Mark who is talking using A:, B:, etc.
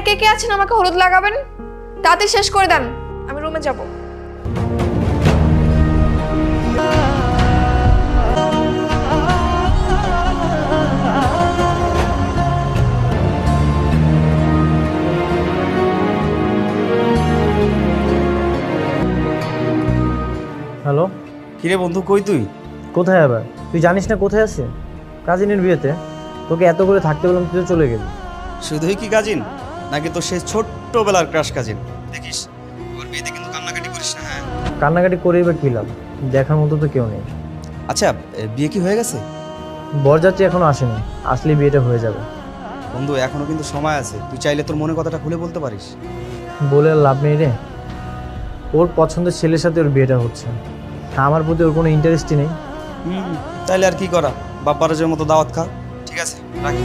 A: আর কে কে আছেন আমাকে হলুদ লাগাবেন? তাতে শেষ করে দেন, আমি রুমে যাব।
B: হ্যালো,
C: কিরে বন্ধু, কই তুই?
B: কোথায় আবার? তুই জানিস না কোথায় আছে? কাজিনের বিয়েতে। তোকে এত করে থাকতে বললাম, তুই তো চলে গেলি।
C: শুধুই কি কাজিন, নাকি তো সে ছোট্টবেলার ক্রাশ কাজিন? দেখিস ওর বিয়েতে কিন্তু কান্নাকাটি করিস না, হ্যাঁ?
B: কান্নাকাটি করেই বা কী লাভ? দেখার মতো তো কেউ নেই।
C: আচ্ছা, বিয়ে কি হয়ে গেছে?
B: বরযাত্রী এখনো আসেনি, আসলে বিয়েটা হয়ে যাবে।
C: বন্ধু, এখনো কিন্তু সময় আছে, তুই চাইলে তোর মনের কথাটা খুলে বলতে পারিস।
B: বলে আর লাভ নেই রে। ওর পছন্দের ছেলের সাথে ওর বিয়েটা হচ্ছে, আমার প্রতি ওর কোনো ইন্টারেস্টই নেই।
C: তাইলে আর কি করা, বাপ্পারাজের মতো দাওয়াত খা। ঠিক আছে, রাখি।